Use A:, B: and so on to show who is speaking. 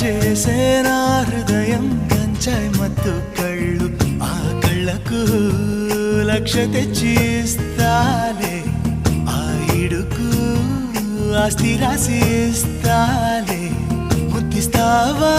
A: చేసే నా హృదయం గంచాయి మత్తు కళ్ళు ఆ కళ్ళకు లక్ష తెచ్చి ఇస్తాలే ఆ ఇడుకు ఆస్తి రాసి ఇస్తాలే ముద్దిస్తావా